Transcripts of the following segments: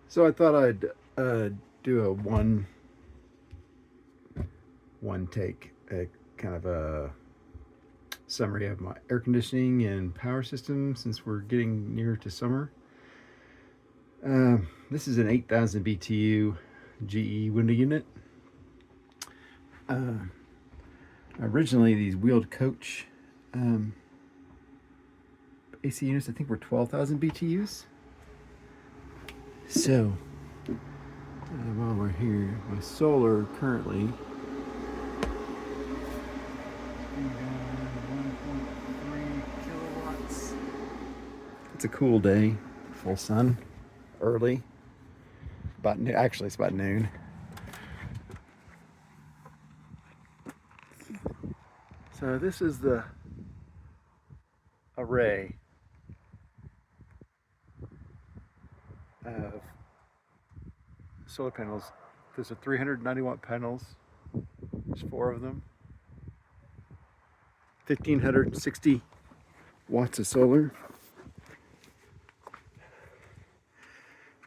So I thought I'd do a one take, a kind of a summary of my air conditioning and power system since we're getting near to summer. This is an 8,000 BTU GE window unit. Uh, Originally, these wheeled coach AC units I think were 12,000 BTUs. So while we're here, my solar currently 1.3 kilowatts. It's a cool day, full sun, early. Actually, it's about noon. So this is the array of solar panels. There's a 390 watt panels. There's 4 of them. 1,560 watts of solar.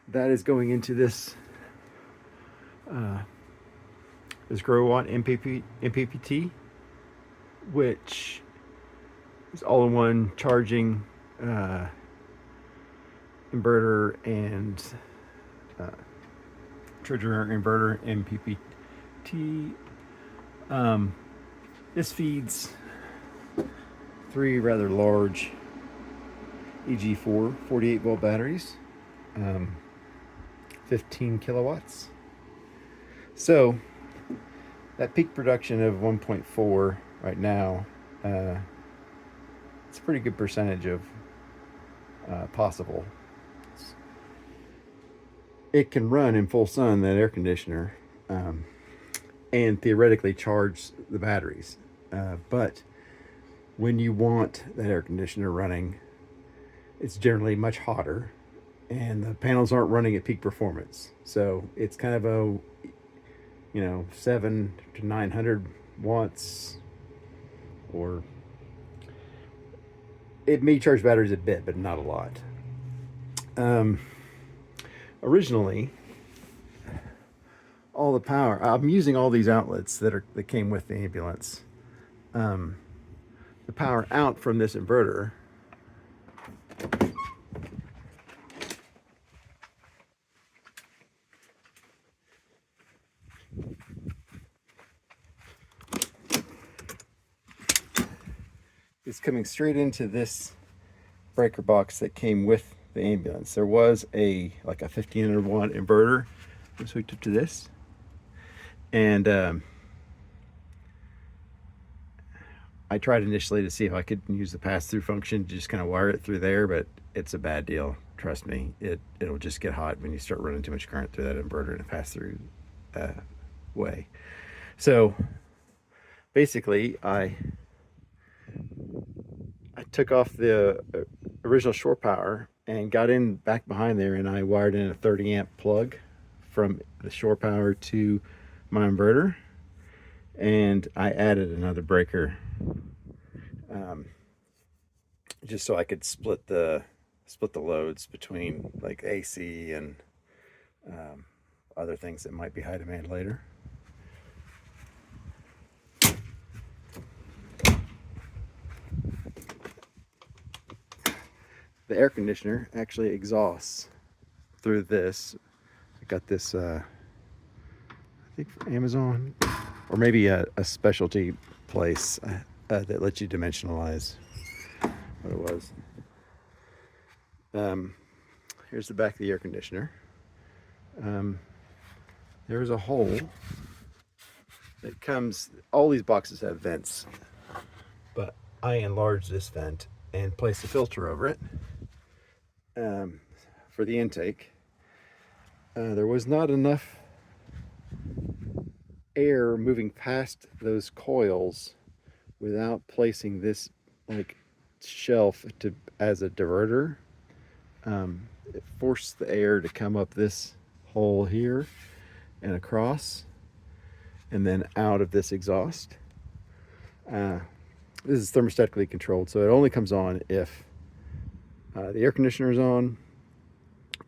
That is going into this GrowWatt MPPT, which is all-in-one charging inverter and trigger inverter MPPT. This feeds 3 rather large EG4 48 volt batteries, 15 kilowatts. So that peak production of 1.4 right now, it's a pretty good percentage of possible. It can run in full sun, that air conditioner, and theoretically charge the batteries. But when you want that air conditioner running, it's generally much hotter, and the panels aren't running at peak performance. So it's kind of a 7 to 900 watts, or it may charge batteries a bit, but not a lot. Originally, all the power, I'm using all these outlets that came with the ambulance. The power out from this inverter is coming straight into this breaker box that came with the ambulance. There was a 1,500 watt inverter that's hooked up to this, and I tried initially to see if I could use the pass-through function to just kind of wire it through there, but it's a bad deal. Trust me, it'll just get hot when you start running too much current through that inverter in a pass-through way. So basically, I took off the original shore power and got in back behind there, and I wired in a 30 amp plug from the shore power to my inverter, and I added another breaker just so I could split the loads between like AC and other things that might be high demand later. The air conditioner actually exhausts through this. I got this, I think from Amazon, or maybe a specialty place that lets you dimensionalize what it was. Here's the back of the air conditioner. There's a hole that comes, all these boxes have vents, but I enlarged this vent and placed a filter over it for the intake. There was not enough air moving past those coils without placing this shelf as a diverter. It forced the air to come up this hole here and across, and then out of this exhaust. This is thermostatically controlled, so it only comes on if the air conditioner is on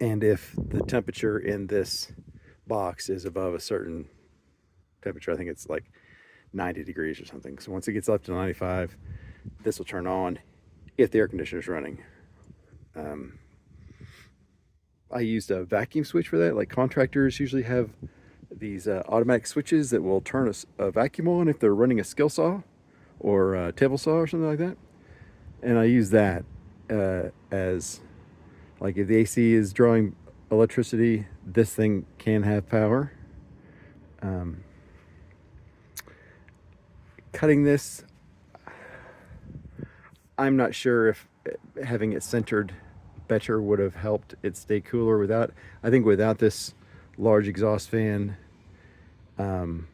And if the temperature in this box is above a certain temperature, I think it's like 90 degrees or something. So once it gets up to 95, this will turn on if the air conditioner is running. I used a vacuum switch for that. Like contractors usually have these automatic switches that will turn a vacuum on if they're running a skill saw or a table saw or something like that. And I use that as like if the AC is drawing electricity, this thing can have power. Cutting this, I'm not sure if having it centered better would have helped it stay cooler without. I think without this large exhaust fan and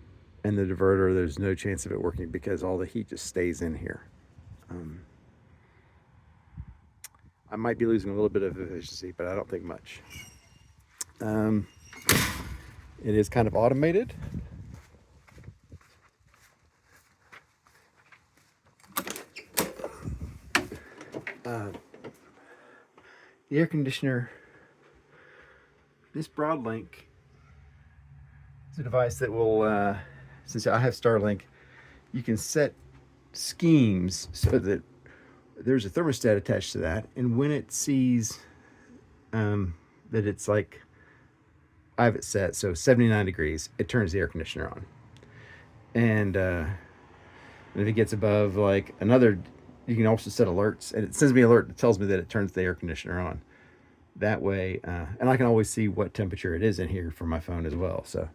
the diverter, there's no chance of it working because all the heat just stays in here. I might be losing a little bit of efficiency, but I don't think much. It is kind of automated. The air conditioner, this Broadlink is a device that will, since I have Starlink, you can set schemes so that there's a thermostat attached to that, and when it sees that it's like, I have it set so 79 degrees, it turns the air conditioner on. And if it gets above like another, you can also set alerts, and it sends me an alert that tells me that it turns the air conditioner on. That way, and I can always see what temperature it is in here from my phone as well. So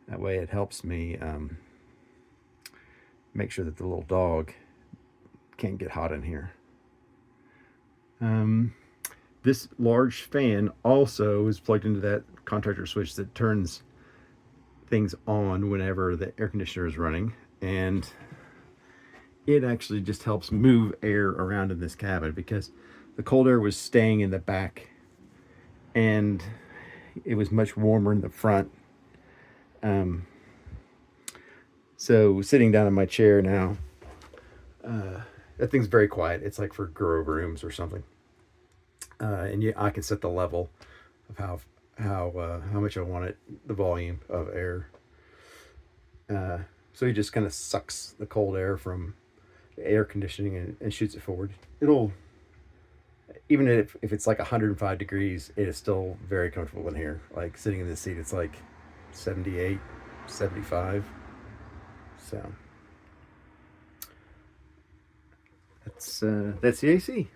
that way it helps me make sure that the little dog can't get hot in here. This large fan also is plugged into that contractor switch that turns things on whenever the air conditioner is running, and it actually just helps move air around in this cabin because the cold air was staying in the back and it was much warmer in the front. So sitting down in my chair now, that thing's very quiet. It's like for grow rooms or something. And yeah, I can set the level of how much I want it, the volume of air. So he just kind of sucks the cold air from the air conditioning and shoots it forward. It'll, even if it's like 105 degrees, it is still very comfortable in here. Like sitting in this seat, it's like 78, 75. So that's the AC.